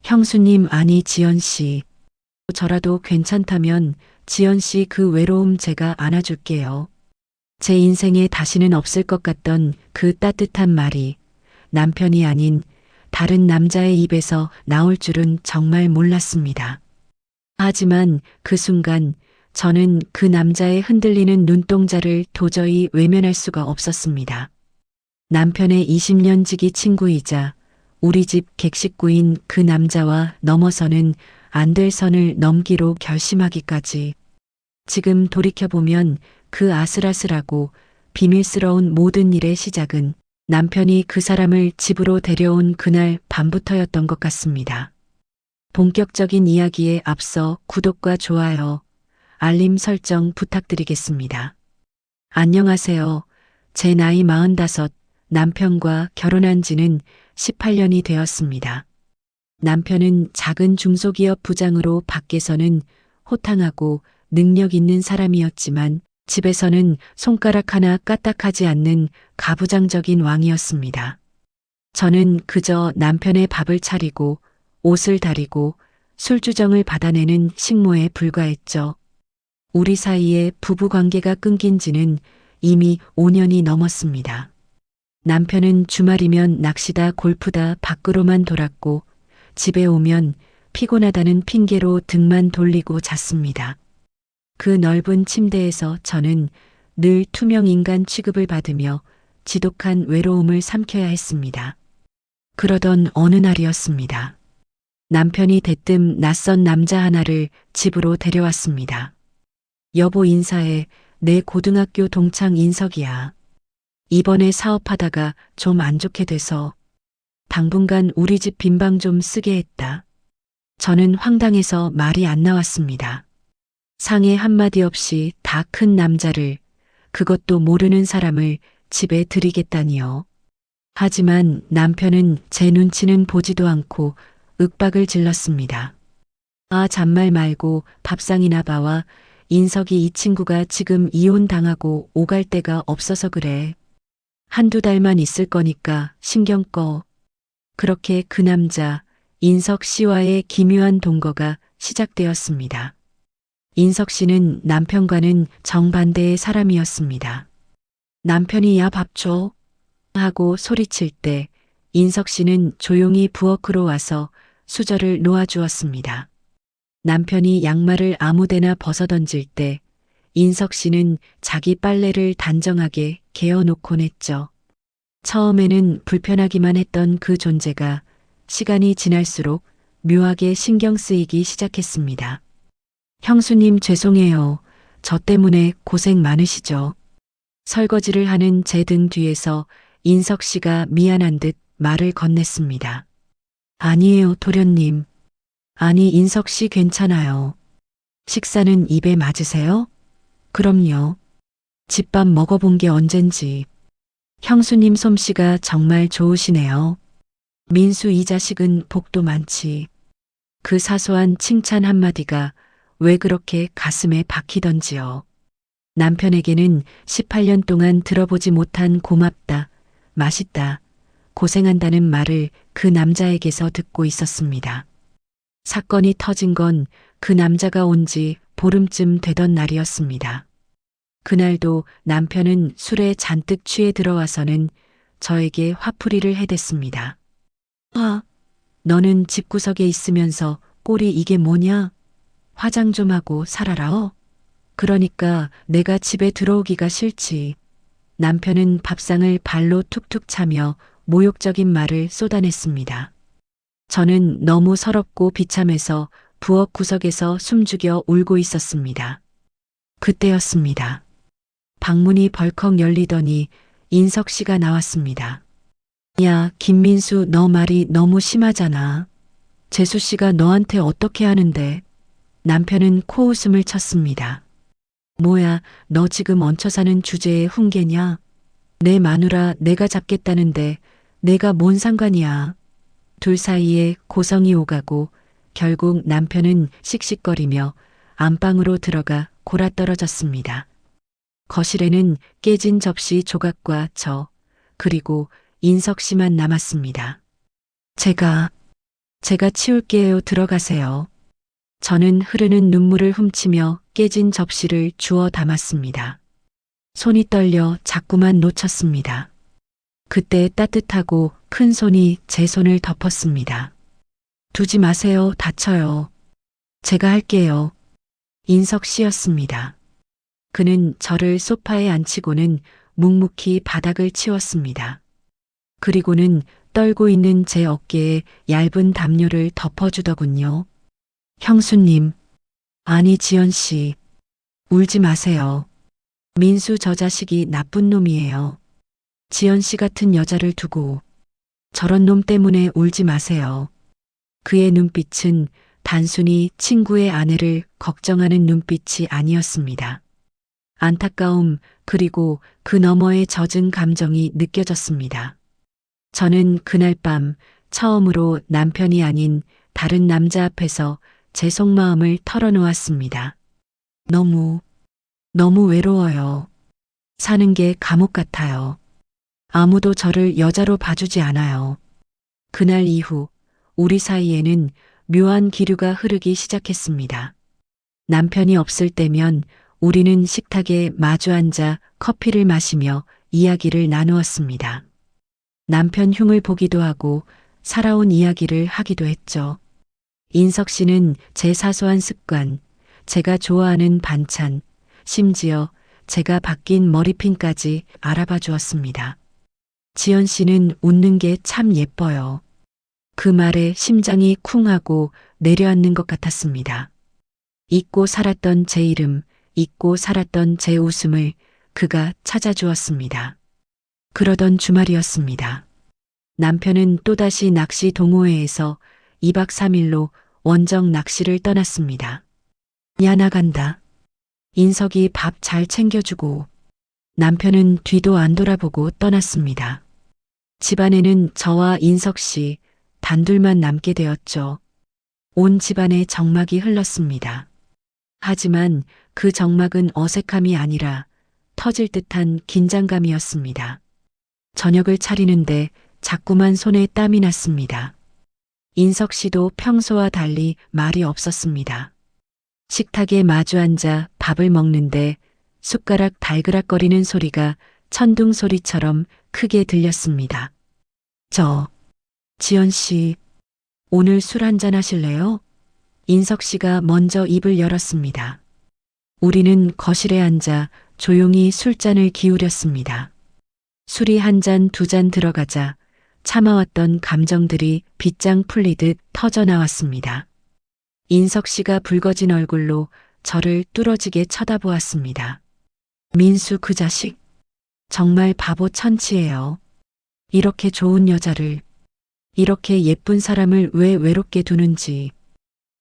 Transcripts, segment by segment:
형수님 아니 지연 씨. 저라도 괜찮다면 지연 씨 그 외로움 제가 안아줄게요. 제 인생에 다시는 없을 것 같던 그 따뜻한 말이 남편이 아닌 다른 남자의 입에서 나올 줄은 정말 몰랐습니다. 하지만 그 순간 저는 그 남자의 흔들리는 눈동자를 도저히 외면할 수가 없었습니다. 남편의 20년 지기 친구이자 우리 집 객식구인 그 남자와 넘어서는 안 될 선을 넘기로 결심하기까지. 지금 돌이켜보면 그 아슬아슬하고 비밀스러운 모든 일의 시작은 남편이 그 사람을 집으로 데려온 그날 밤부터였던 것 같습니다. 본격적인 이야기에 앞서 구독과 좋아요, 알림 설정 부탁드리겠습니다. 안녕하세요. 제 나이 45, 남편과 결혼한 지는 18년이 되었습니다. 남편은 작은 중소기업 부장으로 밖에서는 호탕하고 능력 있는 사람이었지만 집에서는 손가락 하나 까딱하지 않는 가부장적인 왕이었습니다. 저는 그저 남편의 밥을 차리고 옷을 다리고 술주정을 받아내는 식모에 불과했죠. 우리 사이에 부부 관계가 끊긴 지는 이미 5년이 넘었습니다. 남편은 주말이면 낚시다 골프다 밖으로만 돌았고 집에 오면 피곤하다는 핑계로 등만 돌리고 잤습니다. 그 넓은 침대에서 저는 늘 투명 인간 취급을 받으며 지독한 외로움을 삼켜야 했습니다. 그러던 어느 날이었습니다. 남편이 대뜸 낯선 남자 하나를 집으로 데려왔습니다. 여보 인사해, 내 고등학교 동창 인석이야. 이번에 사업하다가 좀 안 좋게 돼서 당분간 우리 집 빈방 좀 쓰게 했다. 저는 황당해서 말이 안 나왔습니다. 상의 한마디 없이 다 큰 남자를, 그것도 모르는 사람을 집에 들이겠다니요. 하지만 남편은 제 눈치는 보지도 않고 윽박을 질렀습니다. 아, 잔말 말고 밥상이나 봐와. 인석이 이 친구가 지금 이혼당하고 오갈 데가 없어서 그래. 한두 달만 있을 거니까 신경 꺼. 그렇게 그 남자 인석 씨와의 기묘한 동거가 시작되었습니다. 인석 씨는 남편과는 정반대의 사람이었습니다. 남편이 야 밥 줘 하고 소리칠 때 인석 씨는 조용히 부엌으로 와서 수저를 놓아주었습니다. 남편이 양말을 아무데나 벗어던질 때 인석 씨는 자기 빨래를 단정하게 개어놓곤 했죠. 처음에는 불편하기만 했던 그 존재가 시간이 지날수록 묘하게 신경 쓰이기 시작했습니다. 형수님 죄송해요. 저 때문에 고생 많으시죠. 설거지를 하는 제 등 뒤에서 인석 씨가 미안한 듯 말을 건넸습니다. 아니에요, 도련님. 아니, 인석 씨 괜찮아요. 식사는 입에 맞으세요? 그럼요. 집밥 먹어본 게 언젠지. 형수님 솜씨가 정말 좋으시네요. 민수 이 자식은 복도 많지. 그 사소한 칭찬 한마디가 왜 그렇게 가슴에 박히던지요. 남편에게는 18년 동안 들어보지 못한 고맙다, 맛있다, 고생한다는 말을 그 남자에게서 듣고 있었습니다. 사건이 터진 건 그 남자가 온 지 보름쯤 되던 날이었습니다. 그날도 남편은 술에 잔뜩 취해 들어와서는 저에게 화풀이를 해댔습니다. 아, 너는 집구석에 있으면서 꼴이 이게 뭐냐? 화장 좀 하고 살아라. 그러니까 내가 집에 들어오기가 싫지. 남편은 밥상을 발로 툭툭 차며 모욕적인 말을 쏟아냈습니다. 저는 너무 서럽고 비참해서 부엌 구석에서 숨죽여 울고 있었습니다. 그때였습니다. 방문이 벌컥 열리더니 인석 씨가 나왔습니다. 야, 김민수, 너 말이 너무 심하잖아. 재수 씨가 너한테 어떻게 하는데? 남편은 코웃음을 쳤습니다. 뭐야, 너 지금 얹혀 사는 주제에 훈계냐? 내 마누라 내가 잡겠다는데 내가 뭔 상관이야. 둘 사이에 고성이 오가고 결국 남편은 씩씩거리며 안방으로 들어가 골아떨어졌습니다. 거실에는 깨진 접시 조각과 저, 그리고 인석 씨만 남았습니다. 제가 치울게요. 들어가세요. 저는 흐르는 눈물을 훔치며 깨진 접시를 주워 담았습니다. 손이 떨려 자꾸만 놓쳤습니다. 그때 따뜻하고 큰 손이 제 손을 덮었습니다. 두지 마세요. 다쳐요. 제가 할게요. 인석 씨였습니다. 그는 저를 소파에 앉히고는 묵묵히 바닥을 치웠습니다. 그리고는 떨고 있는 제 어깨에 얇은 담요를 덮어주더군요. 형수님, 아니 지연 씨, 울지 마세요. 민수 저 자식이 나쁜 놈이에요. 지연 씨 같은 여자를 두고 저런 놈 때문에 울지 마세요. 그의 눈빛은 단순히 친구의 아내를 걱정하는 눈빛이 아니었습니다. 안타까움 그리고 그 너머의 젖은 감정이 느껴졌습니다. 저는 그날 밤 처음으로 남편이 아닌 다른 남자 앞에서 제 속마음을 털어놓았습니다. 너무 외로워요. 사는 게 감옥 같아요. 아무도 저를 여자로 봐주지 않아요. 그날 이후 우리 사이에는 묘한 기류가 흐르기 시작했습니다. 남편이 없을 때면 우리는 식탁에 마주 앉아 커피를 마시며 이야기를 나누었습니다. 남편 흉을 보기도 하고 살아온 이야기를 하기도 했죠. 인석 씨는 제 사소한 습관, 제가 좋아하는 반찬, 심지어 제가 바뀐 머리핀까지 알아봐 주었습니다. 지연 씨는 웃는 게 참 예뻐요. 그 말에 심장이 쿵하고 내려앉는 것 같았습니다. 잊고 살았던 제 이름, 잊고 살았던 제 웃음을 그가 찾아주었습니다. 그러던 주말이었습니다. 남편은 또다시 낚시 동호회에서 2박 3일로 원정 낚시를 떠났습니다. 야 나간다. 인석이 밥 잘 챙겨주고 남편은 뒤도 안 돌아보고 떠났습니다. 집안에는 저와 인석 씨 단둘만 남게 되었죠. 온 집안에 정막이 흘렀습니다. 하지만 그 정막은 어색함이 아니라 터질 듯한 긴장감이었습니다. 저녁을 차리는데 자꾸만 손에 땀이 났습니다. 인석 씨도 평소와 달리 말이 없었습니다. 식탁에 마주 앉아 밥을 먹는데 숟가락 달그락거리는 소리가 천둥 소리처럼 크게 들렸습니다. 지연 씨, 오늘 술 한잔 하실래요? 인석 씨가 먼저 입을 열었습니다. 우리는 거실에 앉아 조용히 술잔을 기울였습니다. 술이 한 잔, 두 잔 들어가자 참아왔던 감정들이 빗장 풀리듯 터져나왔습니다. 인석 씨가 붉어진 얼굴로 저를 뚫어지게 쳐다보았습니다. 민수 그 자식, 정말 바보 천치예요. 이렇게 좋은 여자를, 이렇게 예쁜 사람을 왜 외롭게 두는지.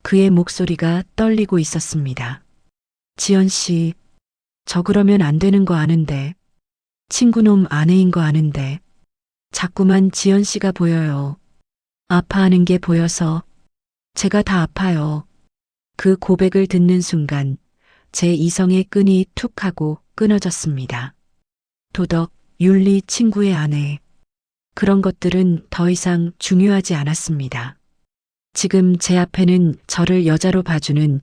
그의 목소리가 떨리고 있었습니다. 지연 씨, 저 그러면 안 되는 거 아는데. 친구놈 아내인 거 아는데. 자꾸만 지연 씨가 보여요. 아파하는 게 보여서. 제가 다 아파요. 그 고백을 듣는 순간 제 이성의 끈이 툭 하고 끊어졌습니다. 도덕, 윤리, 친구의 아내. 그런 것들은 더 이상 중요하지 않았습니다. 지금 제 앞에는 저를 여자로 봐주는,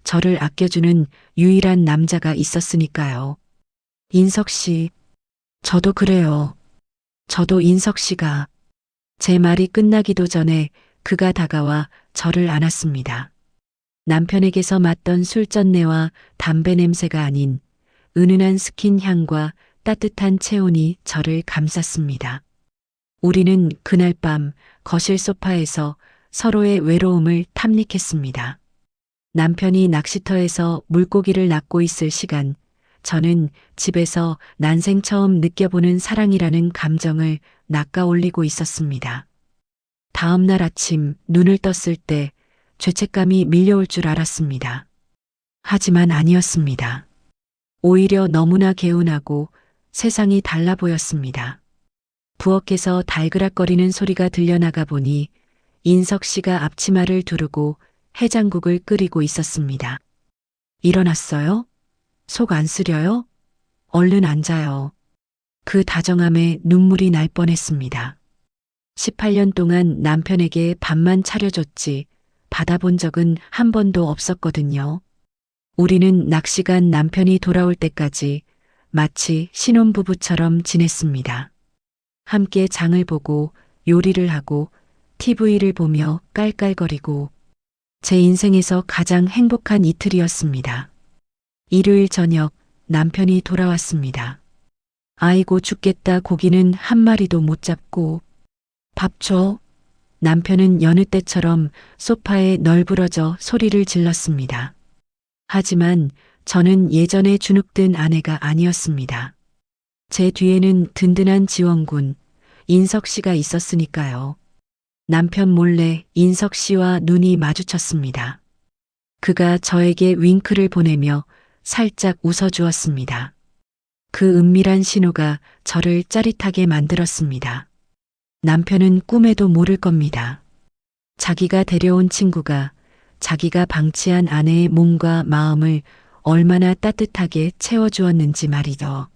저를 아껴주는 유일한 남자가 있었으니까요. 인석 씨, 저도 그래요. 저도 인석 씨가. 제 말이 끝나기도 전에 그가 다가와 저를 안았습니다. 남편에게서 맡던 술전내와 담배 냄새가 아닌 은은한 스킨 향과 따뜻한 체온이 저를 감쌌습니다. 우리는 그날 밤 거실 소파에서 서로의 외로움을 탐닉했습니다. 남편이 낚시터에서 물고기를 낚고 있을 시간, 저는 집에서 난생 처음 느껴보는 사랑이라는 감정을 낚아올리고 있었습니다. 다음 날 아침 눈을 떴을 때 죄책감이 밀려올 줄 알았습니다. 하지만 아니었습니다. 오히려 너무나 개운하고 세상이 달라 보였습니다. 부엌에서 달그락거리는 소리가 들려나가 보니 인석 씨가 앞치마를 두르고 해장국을 끓이고 있었습니다. 일어났어요? 속 안 쓰려요? 얼른 앉아요. 그 다정함에 눈물이 날 뻔했습니다. 18년 동안 남편에게 밥만 차려줬지 받아본 적은 한 번도 없었거든요. 우리는 낚시간 남편이 돌아올 때까지 마치 신혼부부처럼 지냈습니다. 함께 장을 보고 요리를 하고 TV를 보며 깔깔거리고 제 인생에서 가장 행복한 이틀이었습니다. 일요일 저녁 남편이 돌아왔습니다. 아이고 죽겠다 고기는 한 마리도 못 잡고 밥 줘. 남편은 여느 때처럼 소파에 널브러져 소리를 질렀습니다. 하지만 저는 예전에 주눅든 아내가 아니었습니다. 제 뒤에는 든든한 지원군, 인석 씨가 있었으니까요. 남편 몰래 인석 씨와 눈이 마주쳤습니다. 그가 저에게 윙크를 보내며 살짝 웃어주었습니다. 그 은밀한 신호가 저를 짜릿하게 만들었습니다. 남편은 꿈에도 모를 겁니다. 자기가 데려온 친구가 자기가 방치한 아내의 몸과 마음을 얼마나 따뜻하게 채워주었는지 말이죠.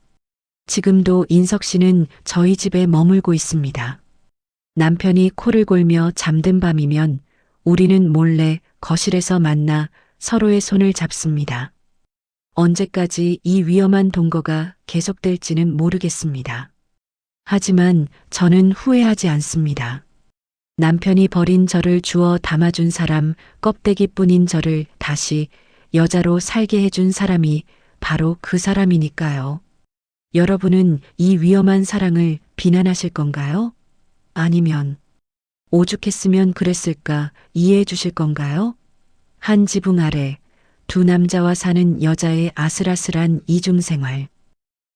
지금도 인석 씨는 저희 집에 머물고 있습니다. 남편이 코를 골며 잠든 밤이면 우리는 몰래 거실에서 만나 서로의 손을 잡습니다. 언제까지 이 위험한 동거가 계속될지는 모르겠습니다. 하지만 저는 후회하지 않습니다. 남편이 버린 저를 주워 담아준 사람, 껍데기뿐인 저를 다시 여자로 살게 해준 사람이 바로 그 사람이니까요. 여러분은 이 위험한 사랑을 비난하실 건가요? 아니면 오죽했으면 그랬을까 이해해 주실 건가요? 한 지붕 아래 두 남자와 사는 여자의 아슬아슬한 이중생활.